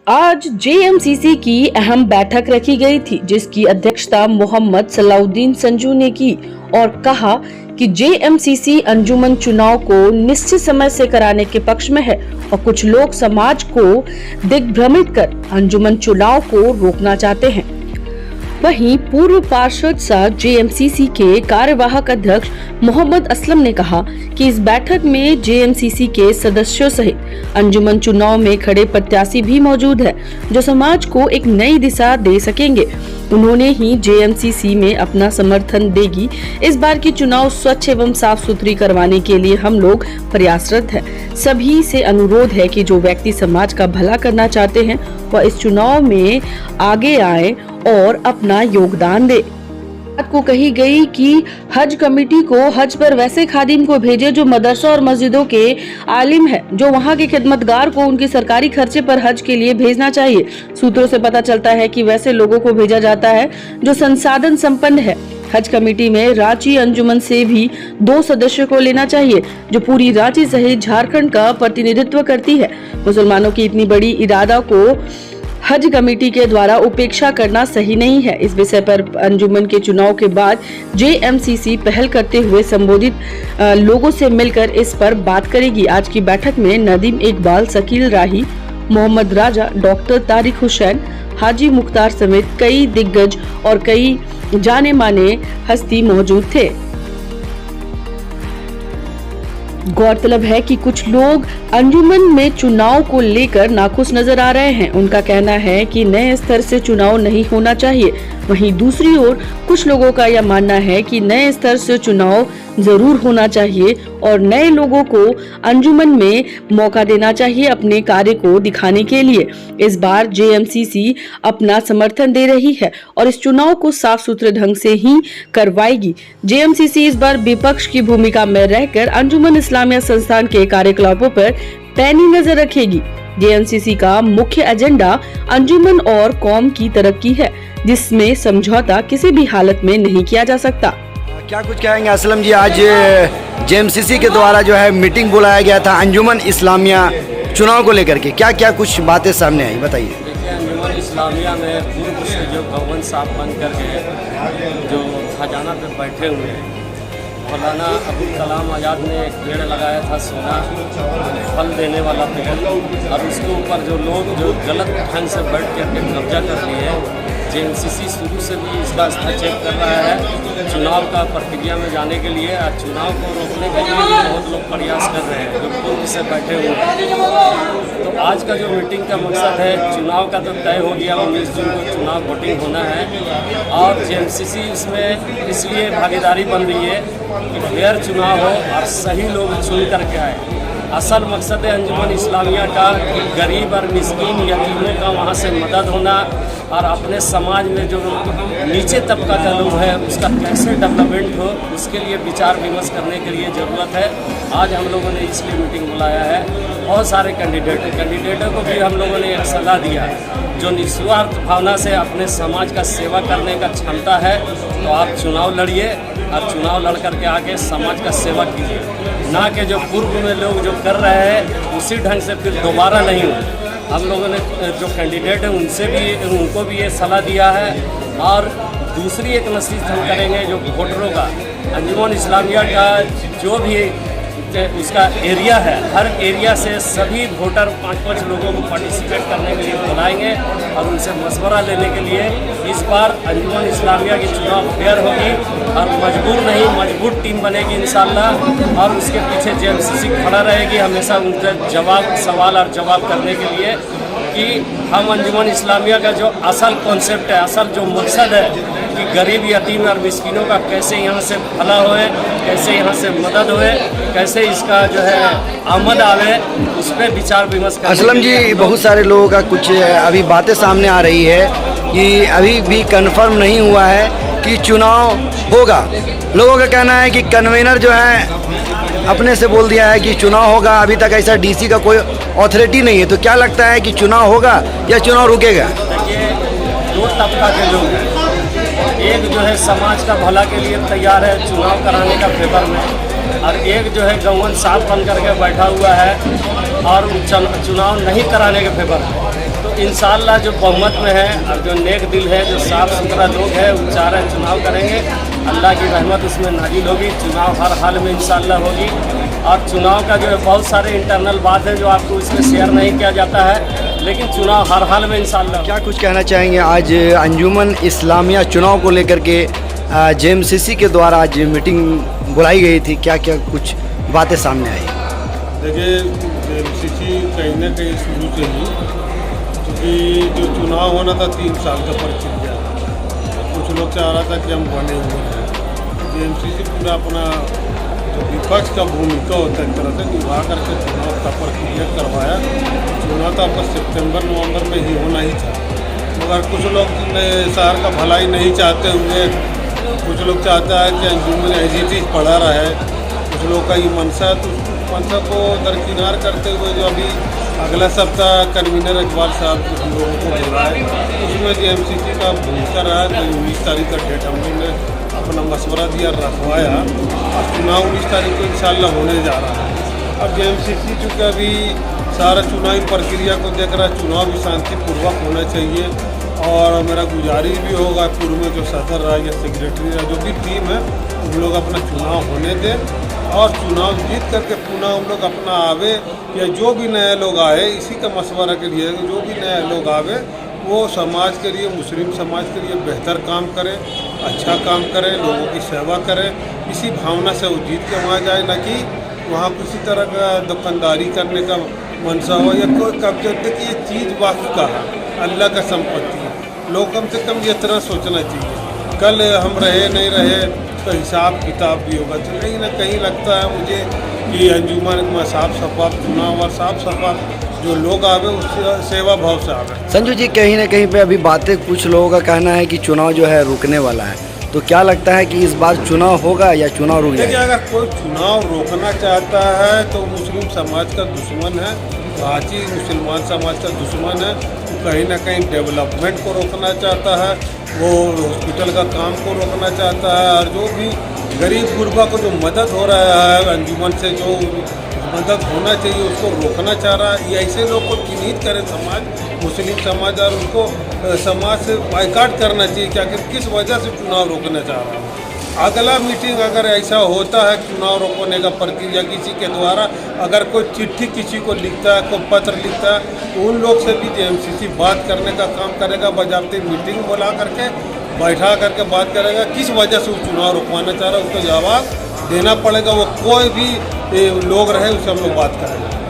आज जेएमसीसी की अहम बैठक रखी गई थी, जिसकी अध्यक्षता मोहम्मद सलाउद्दीन संजू ने की और कहा कि जेएमसीसी अंजुमन चुनाव को निश्चित समय से कराने के पक्ष में है और कुछ लोग समाज को दिग्भ्रमित कर अंजुमन चुनाव को रोकना चाहते हैं। वहीं पूर्व पार्षद सह जेएमसीसी के कार्यवाहक अध्यक्ष मोहम्मद असलम ने कहा कि इस बैठक में जेएमसीसी के सदस्यों सहित अंजुमन चुनाव में खड़े प्रत्याशी भी मौजूद है, जो समाज को एक नई दिशा दे सकेंगे। उन्होंने ही जेएमसीसी में अपना समर्थन देगी। इस बार की चुनाव स्वच्छ एवं साफ सुथरी करवाने के लिए हम लोग प्रयासरत हैं। सभी से अनुरोध है कि जो व्यक्ति समाज का भला करना चाहते हैं वह इस चुनाव में आगे आए और अपना योगदान दे। बात को कही गई कि हज कमेटी को हज पर वैसे खादिम को भेजे जो मदरसा और मस्जिदों के आलिम है, जो वहां के खिदमतगार को उनके सरकारी खर्चे पर हज के लिए भेजना चाहिए। सूत्रों से पता चलता है कि वैसे लोगों को भेजा जाता है जो संसाधन संपन्न है। हज कमेटी में रांची अंजुमन से भी 2 सदस्यों को लेना चाहिए, जो पूरी रांची सहित झारखंड का प्रतिनिधित्व करती है। मुसलमानों की इतनी बड़ी इरादा को हज कमेटी के द्वारा उपेक्षा करना सही नहीं है। इस विषय पर अंजुमन के चुनाव के बाद जेएमसीसी पहल करते हुए संबोधित लोगों से मिलकर इस पर बात करेगी। आज की बैठक में नदीम इकबाल, शकील राही, मोहम्मद राजा, डॉक्टर तारिक हुसैन, हाजी मुख्तार समेत कई दिग्गज और कई जाने माने हस्ती मौजूद थे। गौरतलब है कि कुछ लोग अंजुमन में चुनाव को लेकर नाखुश नजर आ रहे हैं। उनका कहना है कि नए स्तर से चुनाव नहीं होना चाहिए। वहीं दूसरी ओर कुछ लोगों का यह मानना है कि नए स्तर से चुनाव जरूर होना चाहिए और नए लोगों को अंजुमन में मौका देना चाहिए अपने कार्य को दिखाने के लिए। इस बार जेएमसीसी अपना समर्थन दे रही है और इस चुनाव को साफ सुथरे ढंग से ही करवाएगी। जेएमसीसी इस बार विपक्ष की भूमिका में रहकर अंजुमन इस्लामिया संस्थान के कार्यकलापों पर पैनी नजर रखेगी। जेएमसीसी का मुख्य एजेंडा अंजुमन और कौम की तरक्की है, जिसमें समझौता किसी भी हालत में नहीं किया जा सकता। क्या कुछ कहेंगे असलम जी? आज जेएमसीसी के द्वारा जो है मीटिंग बुलाया गया था अंजुमन इस्लामिया चुनाव को लेकर के, क्या क्या कुछ बातें सामने आई, बताइए। देखिए, अंजुमन इस्लामिया में पूर्व से जो गवर्नर साहब बन करके जो खजाना पे बैठे हुए हैं, मौलाना अब्दुल कलाम आज़ाद ने एक पेड़ लगाया था, सोना फल देने वाला पेड़, और उसके ऊपर जो लोग जो गलत ढंग से बैठ करके कब्जा कर लिए। जेएमसीसी शुरू से भी इसका हस्तक्षेप कर रहा है चुनाव का प्रक्रिया में जाने के लिए, और चुनाव को रोकने के लिए भी बहुत लोग प्रयास कर रहे हैं जो पूर्व से बैठे हुए हैं। तो आज का जो मीटिंग का मकसद है, चुनाव का तो तय हो गया, 19 जून को चुनाव वोटिंग होना है और जेएमसीसी इसमें इसलिए भागीदारी बन रही है कि फेयर चुनाव हो और सही लोग चुन करके आए। असल मकसद है अंजुमन इस्लामिया का कि गरीब और मिस्कीन यतीमों का वहाँ से मदद होना और अपने समाज में जो नीचे तबका का लोग है उसका कैसे डेवलपमेंट हो, उसके लिए विचार विमर्श करने के लिए ज़रूरत है। आज हम लोगों ने इसलिए मीटिंग बुलाया है। बहुत सारे कैंडिडेटों को भी हम लोगों ने एक सलाह दिया, जो निस्वार्थ भावना से अपने समाज का सेवा करने का क्षमता है तो आप चुनाव लड़िए और चुनाव लड़ करके आके समाज का सेवा कीजिए, ना कि जो पूर्व में लोग जो कर रहे हैं उसी ढंग से फिर दोबारा नहीं हो। हम लोगों ने जो कैंडिडेट हैं उनको भी ये सलाह दिया है। और दूसरी एक नसीहत हम करेंगे जो वोटरों का, अंजुमन इस्लामिया का जो भी उसका एरिया है, हर एरिया से सभी वोटर 5-5 लोगों को पार्टिसिपेट करने के लिए बुलाएंगे और उनसे मशवरा लेने के लिए। इस बार अंजुमन इस्लामिया की चुनाव फेयर होगी और मजबूर नहीं मजबूत टीम बनेगी इंशाल्लाह, और उसके पीछे जेएमसीसी खड़ा रहेगी हमेशा उनके सवाल और जवाब करने के लिए कि हम अंजुमन इस्लामिया का जो असल कॉन्सेप्ट है, असल जो मकसद है कि गरीब यतीम और मिस्किनों का कैसे यहाँ से भला होए, कैसे यहाँ से मदद होए, कैसे इसका जो है आमद आवे, उस पर विचार विमर्श करने। असलम जी, बहुत सारे लोगों का कुछ अभी बातें सामने आ रही है कि अभी भी कंफर्म नहीं हुआ है कि चुनाव होगा। लोगों का कहना है कि कन्वेनर जो है अपने से बोल दिया है कि चुनाव होगा, अभी तक ऐसा डीसी का कोई अथॉरिटी नहीं है। तो क्या लगता है कि चुनाव होगा या चुनाव रुकेगा? देखिए, 2 तबका के लोग हैं। एक जो है समाज का भला के लिए तैयार है चुनाव कराने का फेवर में, और एक जो है गवर्नर साहब बन करके बैठा हुआ है और चुनाव नहीं कराने के फेवर में। तो इंशाअल्लाह जो बहुमत में है और जो नेक दिल है, जो साफ़ सुथरा लोग हैं, वो चाह रहे चुनाव करेंगे। अल्लाह की रहमत उसमें नाजिल होगी। चुनाव हर हाल में इंशाअल्लाह होगी। और चुनाव का जो है बहुत सारे इंटरनल बात है जो आपको इसमें शेयर नहीं किया जाता है, लेकिन चुनाव हर हाल में इंशाअल्लाह। क्या कुछ कहना चाहेंगे? आज अंजुमन इस्लामिया चुनाव को लेकर के जेएमसीसी के द्वारा आज मीटिंग बुलाई गई थी, क्या क्या कुछ बातें सामने आई? देखिए, जेएमसीसी कहीं ना कहीं शुरू से ही, क्योंकि जो चुनाव होना था 3 साल का प्रक्रिया, कुछ लोग चाह रहा था कि हम बने हुए हैं। जेएमसीसी पूरा अपना जो विपक्ष का भूमिका होता है एक तरह से निभा करके चुनाव का प्रक्रिया करवाया। चुनाव तो आपका सितंबर-नवंबर में ही होना ही था, मगर कुछ लोग शहर का भलाई नहीं चाहते हुए, कुछ लोग चाहता है कि अंजुमन ऐसी चीज़ पढ़ा रहा है, कुछ लोग का ये मनसा, तो मनसा को दरकिनार करते हुए जो अभी अगला सप्ताह कन्वीनर इकबाल साहब हम लोगों को बोला है, उसमें जेएमसीसी का भूमिका रहा है। 19 तारीख का डेट हम लोग ने अपना मशवरा दिया, रखवाया, और चुनाव 19 तारीख को इंशाल्लाह होने जा रहा है। अब जेएमसीसी चूँकि अभी सारा चुनावी प्रक्रिया को देख रहा है, चुनाव भी शांतिपूर्वक होना चाहिए। और मेरा गुजारिश भी होगा पूर्व में जो सदर रहा या सेक्रेटरी रहा, जो भी टीम है, उन लोग अपना चुनाव होने दें और चुनाव जीत करके पुनः हम लोग अपना आवे, या जो भी नए लोग आए, इसी का मशवरा के लिए जो भी नए लोग आवे वो समाज के लिए, मुस्लिम समाज के लिए बेहतर काम करें, अच्छा काम करें, लोगों की सेवा करें। इसी भावना से वो जीत के वहाँ जाए, न कि वहाँ किसी तरह का दुकानदारी करने का मनसा हो या कोई कब्जा। देखिए, ये चीज़ वक्त का है, अल्लाह का संपत्ति है। लोग कम से कम ये तरह सोचना चाहिए, कल हम रहे नहीं रहे तो हिसाब किताब भी होगा। तो कहीं ना कहीं लगता है मुझे कि अंजुमन में साफ शफाफ चुनाव और साफ शफाफ जो लोग आवे उस सेवा भाव से आवे। संजू जी, कहीं ना कहीं पे अभी बातें, कुछ लोगों का कहना है कि चुनाव जो है रुकने वाला है, तो क्या लगता है कि इस बार चुनाव होगा या चुनाव रुक देखिए, जाएगा? अगर कोई चुनाव रोकना चाहता है तो मुस्लिम समाज का दुश्मन है, रांची मुसलमान समाज का दुश्मन है। वो कहीं ना कहीं डेवलपमेंट को रोकना चाहता है, वो हॉस्पिटल का काम को रोकना चाहता है, और जो भी गरीब गुरबा को जो मदद हो रहा है अंजुमन से, जो मदद होना चाहिए उसको रोकना चाह रहा है। ये ऐसे लोग को चिन्हित करे समाज, मुस्लिम समाज, और उनको समाज से बाइकाट करना चाहिए क्या कि किस वजह से चुनाव रोकना चाह रहा है। अगला मीटिंग अगर ऐसा होता है चुनाव रोकने का प्रक्रिया किसी के द्वारा, अगर कोई चिट्ठी किसी को लिखता है, कोई पत्र लिखता है, तो उन लोग से भी जेएमसीसी बात करने का काम करेगा, बजाबते मीटिंग बुला करके बैठा करके बात करेगा किस वजह से वो चुनाव रुकवाना चाह रहा है, उसका जवाब देना पड़ेगा। वो कोई भी लोग रहे उससे हम लोग बात करेंगे।